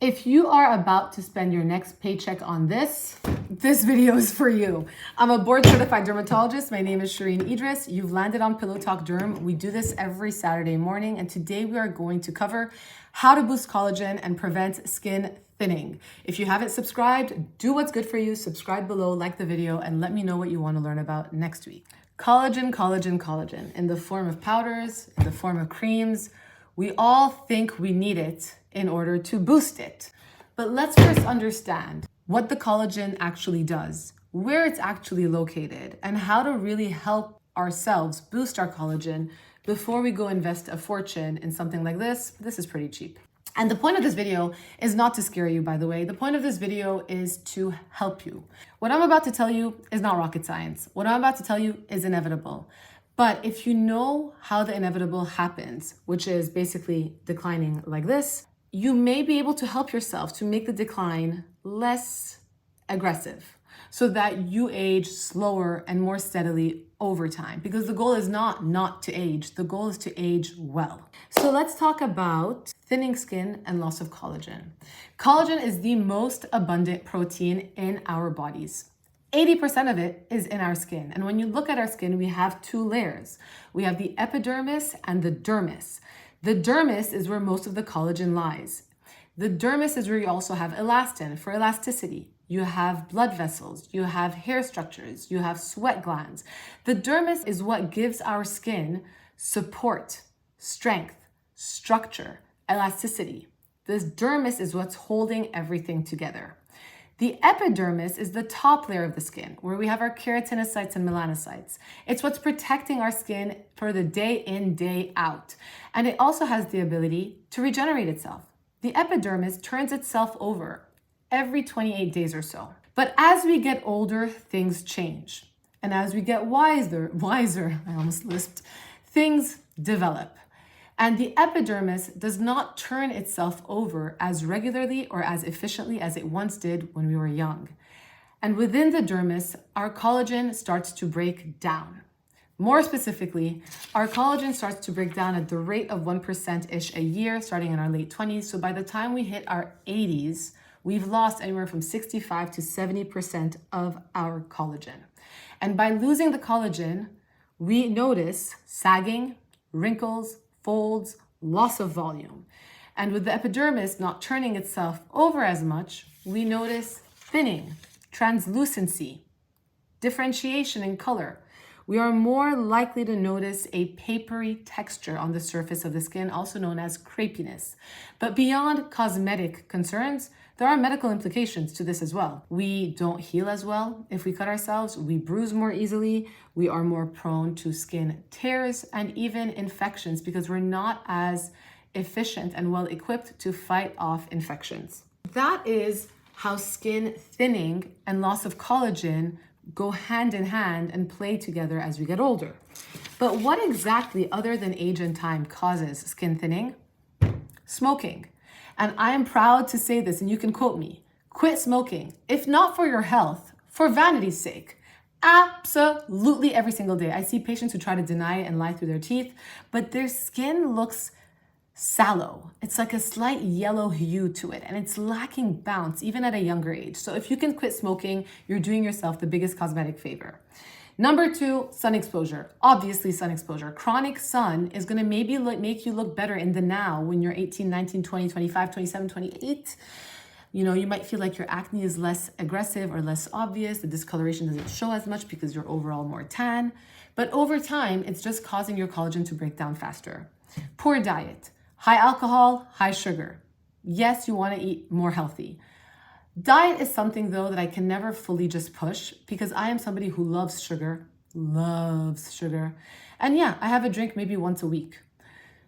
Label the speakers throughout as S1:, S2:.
S1: If you are about to spend your next paycheck on this video is for you. I'm a board certified dermatologist. My name is Idriss. You've landed on Pillow Talk Derm. We do this every Saturday morning, and today we are going to cover how to boost collagen and prevent skin thinning. If you haven't subscribed, do what's good for you. Subscribe below, like the video, and let me know what you want to learn about next week. Collagen, collagen, collagen, in the form of powders, in the form of creams. We all think we need it in order to boost it. But let's first understand what the collagen actually does, where it's actually located, and how to really help ourselves boost our collagen before we go invest a fortune in something like this. This is pretty cheap. And the point of this video is not to scare you, by the way. The point of this video is to help you. What I'm about to tell you is not rocket science. What I'm about to tell you is inevitable. But if you know how the inevitable happens, which is basically declining like this, you may be able to help yourself to make the decline less aggressive so that you age slower and more steadily over time. Because the goal is not to age, the goal is to age well. So let's talk about thinning skin and loss of collagen. Collagen is the most abundant protein in our bodies. 80% of it is in our skin. And when you look at our skin, we have two layers. We have the epidermis and the dermis. The dermis is where most of the collagen lies. The dermis is where you also have elastin for elasticity. You have blood vessels, you have hair structures, you have sweat glands. The dermis is what gives our skin support, strength, structure, elasticity. This dermis is what's holding everything together. The epidermis is the top layer of the skin, where we have our keratinocytes and melanocytes. It's what's protecting our skin for the day in, day out. And it also has the ability to regenerate itself. The epidermis turns itself over every 28 days or so. But as we get older, things change. And as we get wiser, I almost lisped, things develop. And the epidermis does not turn itself over as regularly or as efficiently as it once did when we were young. And within the dermis, our collagen starts to break down. More specifically, our collagen starts to break down at the rate of 1%-ish a year, starting in our late 20s. So by the time we hit our 80s, we've lost anywhere from 65 to 70% of our collagen. And by losing the collagen, we notice sagging, wrinkles, folds, loss of volume. And with the epidermis not turning itself over as much, we notice thinning, translucency, differentiation in color. We are more likely to notice a papery texture on the surface of the skin, also known as crepiness. But beyond cosmetic concerns, there are medical implications to this as well. We don't heal as well if we cut ourselves. We bruise more easily. We are more prone to skin tears and even infections because we're not as efficient and well equipped to fight off infections. That is how skin thinning and loss of collagen go hand in hand and play together as we get older. But what exactly, other than age and time, causes skin thinning? Smoking. And I am proud to say this, and you can quote me. Quit smoking, if not for your health, for vanity's sake. Absolutely every single day. I see patients who try to deny it and lie through their teeth, but their skin looks sallow. It's like a slight yellow hue to it, and it's lacking bounce even at a younger age. So if you can quit smoking, you're doing yourself the biggest cosmetic favor. Number 2, sun exposure. Obviously, sun exposure. Chronic sun is going to maybe make you look better in the now when you're 18, 19, 20, 25, 27, 28. You know, you might feel like your acne is less aggressive or less obvious. The discoloration doesn't show as much because you're overall more tan. But over time, it's just causing your collagen to break down faster. Poor diet. High alcohol, high sugar. Yes, you want to eat more healthy. Diet is something, though, that I can never fully just push because I am somebody who loves sugar. And yeah, I have a drink maybe once a week.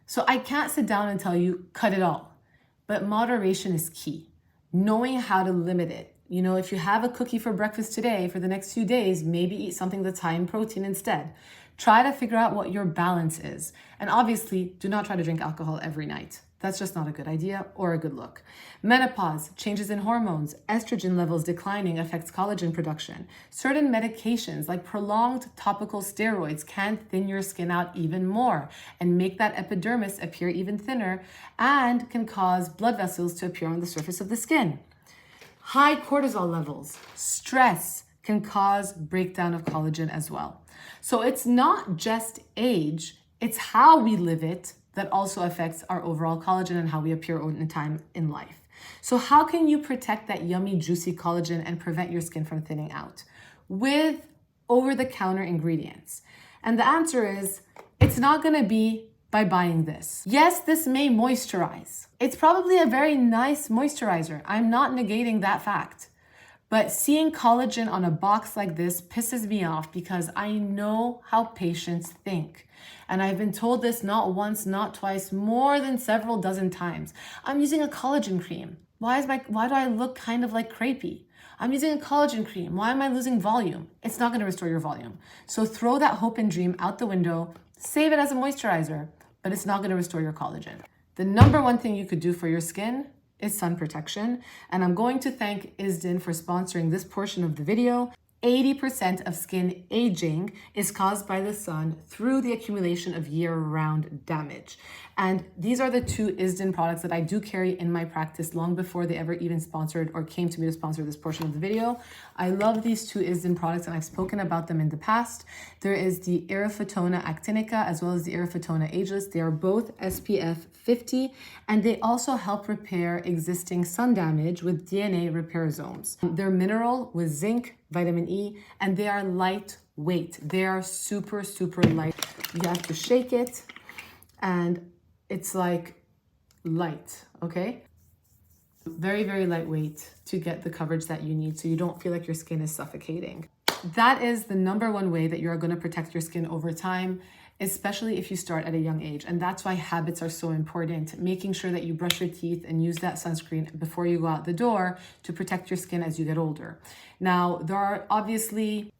S1: So I can't sit down and tell you, cut it all. But moderation is key. Knowing how to limit it. You know, if you have a cookie for breakfast today, for the next few days, maybe eat something that's high in protein instead. Try to figure out what your balance is. And obviously, do not try to drink alcohol every night. That's just not a good idea or a good look. Menopause, changes in hormones, estrogen levels declining affects collagen production. Certain medications like prolonged topical steroids can thin your skin out even more and make that epidermis appear even thinner and can cause blood vessels to appear on the surface of the skin. High cortisol levels, stress can cause breakdown of collagen as well. So it's not just age, it's how we live it that also affects our overall collagen and how we appear in time in life. So how can you protect that yummy, juicy collagen and prevent your skin from thinning out? With over-the-counter ingredients. And the answer is, it's not gonna be by buying this. Yes, this may moisturize. It's probably a very nice moisturizer. I'm not negating that fact. But seeing collagen on a box like this pisses me off because I know how patients think. And I've been told this not once, not twice, more than several dozen times. I'm using a collagen cream. Why do I look kind of like Crepey? I'm using a collagen cream. Why am I losing volume? It's not gonna restore your volume. So throw that hope and dream out the window, save it as a moisturizer, but it's not gonna restore your collagen. The number one thing you could do for your skin is sun protection. And I'm going to thank Isdin for sponsoring this portion of the video. 80% of skin aging is caused by the sun through the accumulation of year-round damage. And these are the two Isdin products that I do carry in my practice long before they ever even sponsored or came to me to sponsor this portion of the video. I love these two Isdin products and I've spoken about them in the past. There is the Irrifotona actinica as well as the Irrifotona ageless. They are both SPF 50 and they also help repair existing sun damage with DNA repairsomes. They're mineral with zinc, vitamin E, and they are lightweight. They are super, super light. You have to shake it and it's like light, okay? Very, very lightweight to get the coverage that you need so you don't feel like your skin is suffocating. That is the number one way that you're gonna protect your skin over time, especially if you start at a young age. And that's why habits are so important. Making sure that you brush your teeth and use that sunscreen before you go out the door to protect your skin as you get older. Now, there are obviously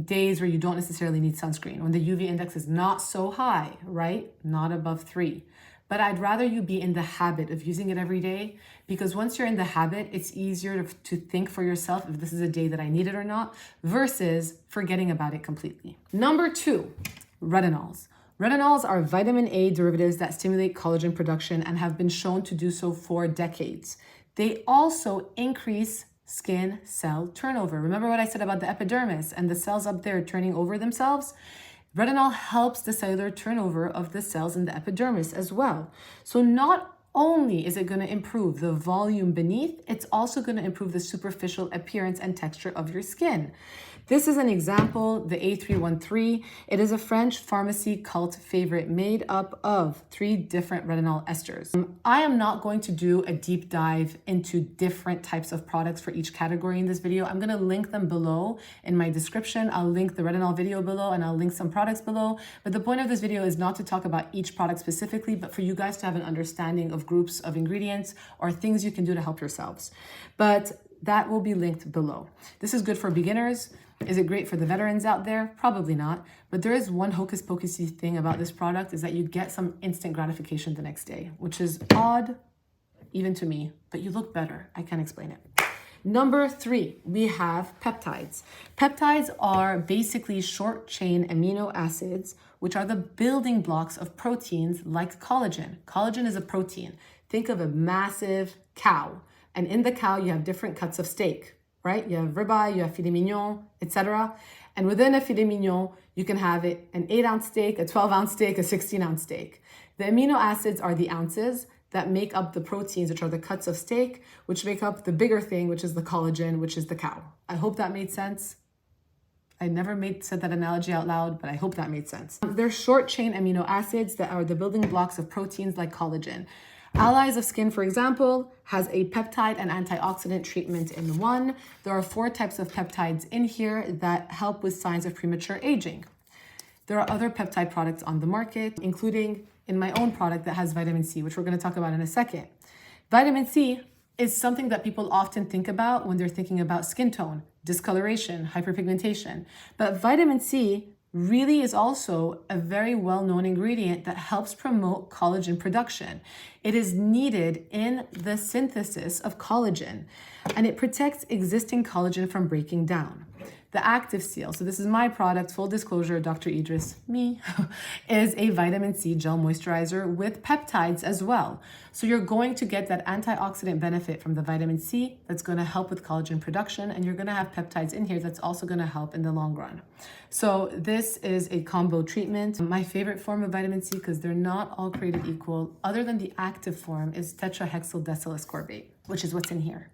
S1: days where you don't necessarily need sunscreen, when the UV index is not so high, right? Not above 3. But I'd rather you be in the habit of using it every day, because once you're in the habit, it's easier to think for yourself if this is a day that I need it or not, versus forgetting about it completely. Number 2, retinols. Retinols are vitamin A derivatives that stimulate collagen production and have been shown to do so for decades. They also increase skin cell turnover. Remember what I said about the epidermis and the cells up there turning over themselves? Retinol helps the cellular turnover of the cells in the epidermis as well. So not only is it going to improve the volume beneath, it's also going to improve the superficial appearance and texture of your skin. This is an example, the A313. It is a French pharmacy cult favorite made up of 3 different retinol esters. I am not going to do a deep dive into different types of products for each category in this video. I'm going to link them below in my description. I'll link the retinol video below and I'll link some products below. But the point of this video is not to talk about each product specifically, but for you guys to have an understanding of groups of ingredients or things you can do to help yourselves. But that will be linked below. This is good for beginners. Is it great for the veterans out there? Probably not. But there is one hocus pocusy thing about this product, is that you get some instant gratification the next day, which is odd, even to me, but you look better. I can't explain it. Number 3, we have peptides. Peptides are basically short chain amino acids, which are the building blocks of proteins like collagen. Collagen is a protein. Think of a massive cow, and in the cow you have different cuts of steak. Right? You have ribeye, you have filet mignon, etc. And within a filet mignon, you can have it an 8-ounce steak, a 12-ounce steak, a 16-ounce steak. The amino acids are the ounces that make up the proteins, which are the cuts of steak, which make up the bigger thing, which is the collagen, which is the cow. I hope that made sense. I never said that analogy out loud, but I hope that made sense. They're short chain amino acids that are the building blocks of proteins like collagen. Allies of Skin, for example, has a peptide and antioxidant treatment in one. There are 4 types of peptides in here that help with signs of premature aging. There are other peptide products on the market, including in my own product that has vitamin C, which we're going to talk about in a second. Vitamin C is something that people often think about when they're thinking about skin tone, discoloration, hyperpigmentation. But vitamin C really is also a very well-known ingredient that helps promote collagen production. It is needed in the synthesis of collagen, and it protects existing collagen from breaking down. The active seal, so this is my product, full disclosure, Dr. Idriss, me, is a vitamin C gel moisturizer with peptides as well. So you're going to get that antioxidant benefit from the vitamin C that's going to help with collagen production, and you're going to have peptides in here that's also going to help in the long run. So this is a combo treatment. My favorite form of vitamin C, because they're not all created equal, other than the active form, is tetrahexyldecyl-ascorbate, which is what's in here.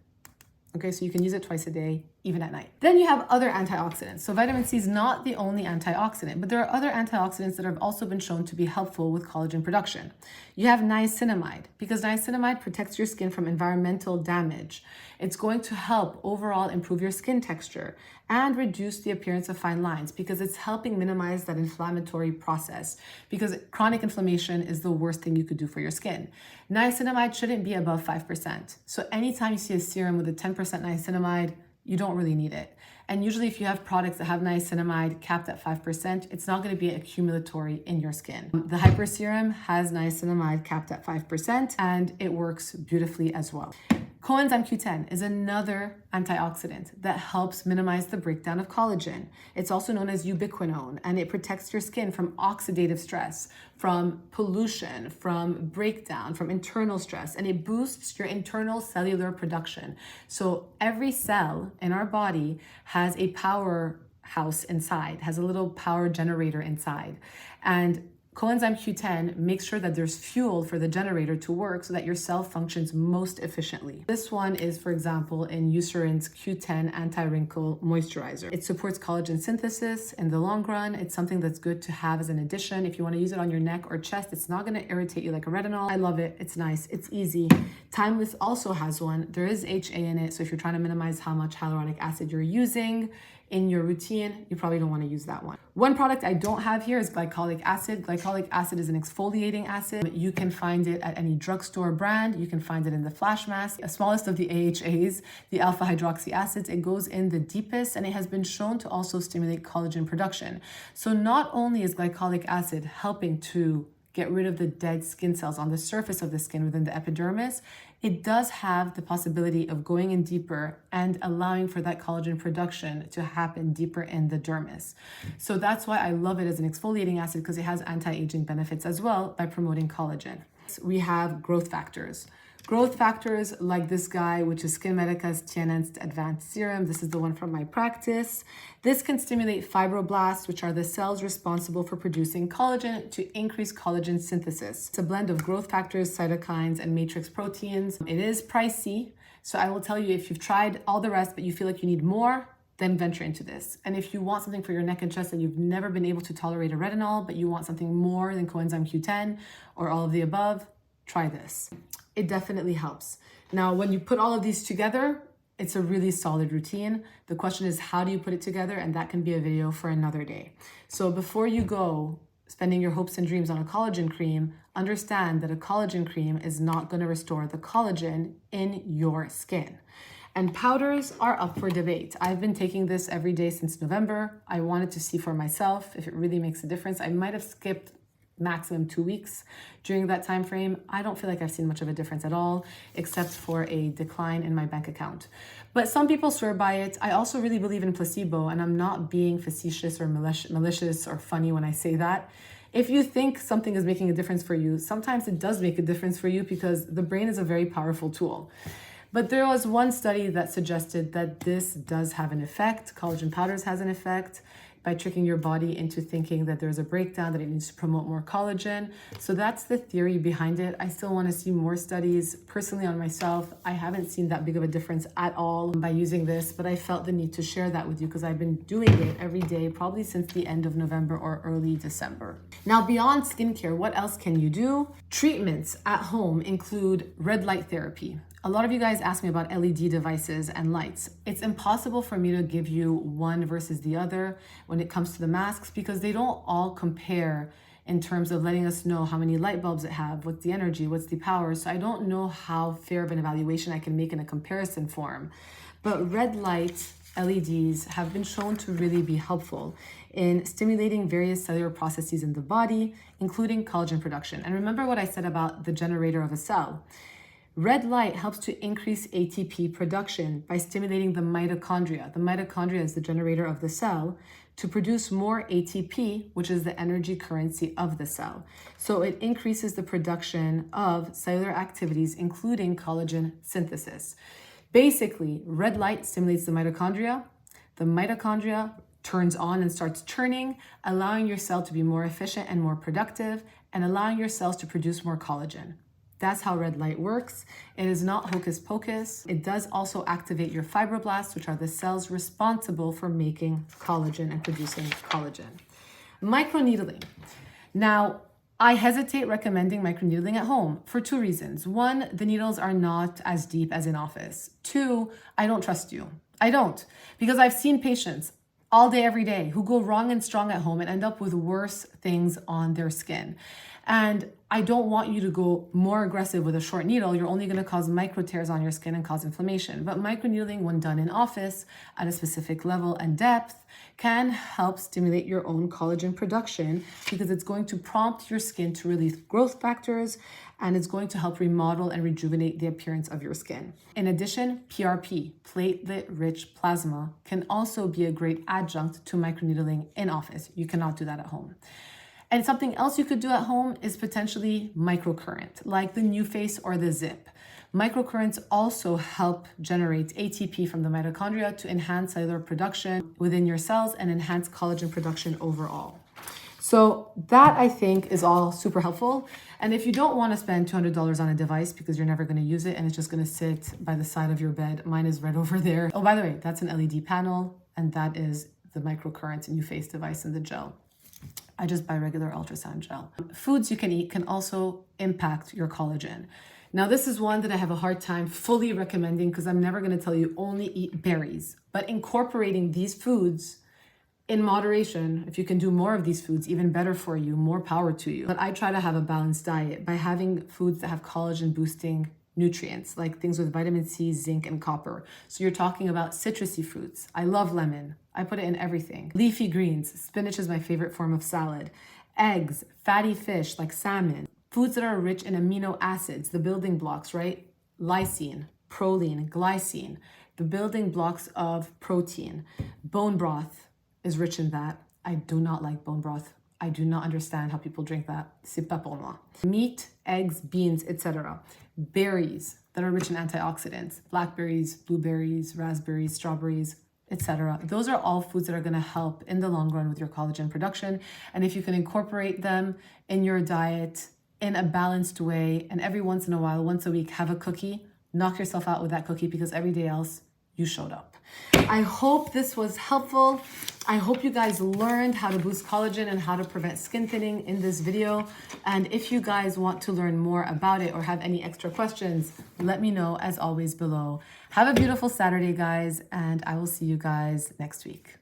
S1: Okay, so you can use it twice a day, even at night. Then you have other antioxidants. So vitamin C is not the only antioxidant, but there are other antioxidants that have also been shown to be helpful with collagen production. You have niacinamide, because niacinamide protects your skin from environmental damage. It's going to help overall improve your skin texture and reduce the appearance of fine lines, because it's helping minimize that inflammatory process, because chronic inflammation is the worst thing you could do for your skin. Niacinamide shouldn't be above 5%. So anytime you see a serum with a 10% niacinamide, you don't really need it. And usually if you have products that have niacinamide capped at 5%, it's not going to be accumulatory in your skin. The Hyper Serum has niacinamide capped at 5%, and it works beautifully as well. Coenzyme Q10 is another antioxidant that helps minimize the breakdown of collagen. It's also known as ubiquinone, and it protects your skin from oxidative stress, from pollution, from breakdown, from internal stress, and it boosts your internal cellular production. So every cell in our body has a powerhouse inside, has a little power generator inside. And Coenzyme Q10 makes sure that there's fuel for the generator to work so that your cell functions most efficiently. This one is, for example, in Eucerin's Q10 Anti-Wrinkle Moisturizer. It supports collagen synthesis in the long run. It's something that's good to have as an addition. If you want to use it on your neck or chest, it's not going to irritate you like a retinol. I love it. It's nice. It's easy. Timeless also has one. There is HA in it, so if you're trying to minimize how much hyaluronic acid you're using in your routine, you probably don't want to use that one. One product I don't have here is glycolic acid. Glycolic acid is an exfoliating acid. You can find it at any drugstore brand. You can find it in the flash mask. The smallest of the AHAs, the alpha hydroxy acids, it goes in the deepest, and it has been shown to also stimulate collagen production. So not only is glycolic acid helping to get rid of the dead skin cells on the surface of the skin within the epidermis, it does have the possibility of going in deeper and allowing for that collagen production to happen deeper in the dermis. So that's why I love it as an exfoliating acid, because it has anti-aging benefits as well by promoting collagen. We have growth factors. Growth factors like this guy, which is Skin Medica's TNN's Advanced Serum. This is the one from my practice. This can stimulate fibroblasts, which are the cells responsible for producing collagen, to increase collagen synthesis. It's a blend of growth factors, cytokines, and matrix proteins. It is pricey, so I will tell you, if you've tried all the rest but you feel like you need more, then venture into this. And if you want something for your neck and chest and you've never been able to tolerate a retinol, but you want something more than coenzyme Q10 or all of the above, try this. It definitely helps. Now, when you put all of these together, it's a really solid routine. The question is, how do you put it together? And that can be a video for another day. So before you go spending your hopes and dreams on a collagen cream, understand that a collagen cream is not going to restore the collagen in your skin. And powders are up for debate. I've been taking this every day since November. I wanted to see for myself if it really makes a difference. I might have skipped maximum 2 weeks during that time frame. I don't feel like I've seen much of a difference at all, except for a decline in my bank account. But some people swear by it. I also really believe in placebo, and I'm not being facetious or malicious or funny when I say that. If you think something is making a difference for you, sometimes it does make a difference for you, because the brain is a very powerful tool. But there was one study that suggested that this does have an effect. Collagen powders has an effect by tricking your body into thinking that there's a breakdown, that it needs to promote more collagen. So that's the theory behind it. I still want to see more studies. Personally, on myself, I haven't seen that big of a difference at all by using this, but I felt the need to share that with you because I've been doing it every day, probably since the end of November or early December. Now, beyond skincare, what else can you do? Treatments at home include red light therapy. A lot of you guys ask me about LED devices and lights. It's impossible for me to give you one versus the other when it comes to the masks, because they don't all compare in terms of letting us know how many light bulbs it have, what's the energy, what's the power. So I don't know how fair of an evaluation I can make in a comparison form. But red light LEDs have been shown to really be helpful in stimulating various cellular processes in the body, including collagen production. And remember what I said about the generator of a cell. Red light helps to increase ATP production by stimulating the mitochondria. The mitochondria is the generator of the cell to produce more ATP, which is the energy currency of the cell. So it increases the production of cellular activities, including collagen synthesis. Basically, red light stimulates the mitochondria. The mitochondria turns on and starts churning, allowing your cell to be more efficient and more productive, and allowing your cells to produce more collagen. That's how red light works. It is not hocus pocus. It does also activate your fibroblasts, which are the cells responsible for making collagen and producing collagen. Microneedling. Now, I hesitate recommending microneedling at home for two reasons. One, the needles are not as deep as in office. Two, I don't trust you. I don't, because I've seen patients all day, every day who go wrong and strong at home and end up with worse things on their skin. And I don't want you to go more aggressive with a short needle. You're only going to cause micro tears on your skin and cause inflammation. But microneedling, when done in office at a specific level and depth, can help stimulate your own collagen production because it's going to prompt your skin to release growth factors, and it's going to help remodel and rejuvenate the appearance of your skin. In addition, PRP, platelet-rich plasma, can also be a great adjunct to microneedling in office. You cannot do that at home. And something else you could do at home is potentially microcurrent, like the NuFace or the Zip. Microcurrents also help generate ATP from the mitochondria to enhance cellular production within your cells and enhance collagen production overall. So that, I think, is all super helpful. And if you don't want to spend $200 on a device because you're never going to use it and it's just going to sit by the side of your bed, mine is right over there. Oh, by the way, that's an LED panel, and that is the microcurrent NuFace device in the gel. I just buy regular ultrasound gel. Foods you can eat can also impact your collagen. Now, this is one that I have a hard time fully recommending because I'm never going to tell you only eat berries. But incorporating these foods in moderation, if you can do more of these foods, even better for you, more power to you. But I try to have a balanced diet by having foods that have collagen boosting nutrients, like things with vitamin C, zinc, and copper. So you're talking about citrusy fruits. I love lemon. I put it in everything. Leafy greens. Spinach is my favorite form of salad. Eggs, fatty fish like salmon. Foods that are rich in amino acids, the building blocks, right? Lysine, proline, glycine, the building blocks of protein. Bone broth is rich in that. I do not like bone broth. I do not understand how people drink that. C'est pas pour moi. Meat, eggs, beans, etc. Berries that are rich in antioxidants. Blackberries, blueberries, raspberries, strawberries, etc. Those are all foods that are going to help in the long run with your collagen production. And if you can incorporate them in your diet in a balanced way, and every once in a while, once a week, have a cookie, knock yourself out with that cookie because every day else you showed up. I hope this was helpful. I hope you guys learned how to boost collagen and how to prevent skin thinning in this video. And if you guys want to learn more about it or have any extra questions, let me know as always below. Have a beautiful Saturday, guys, and I will see you guys next week.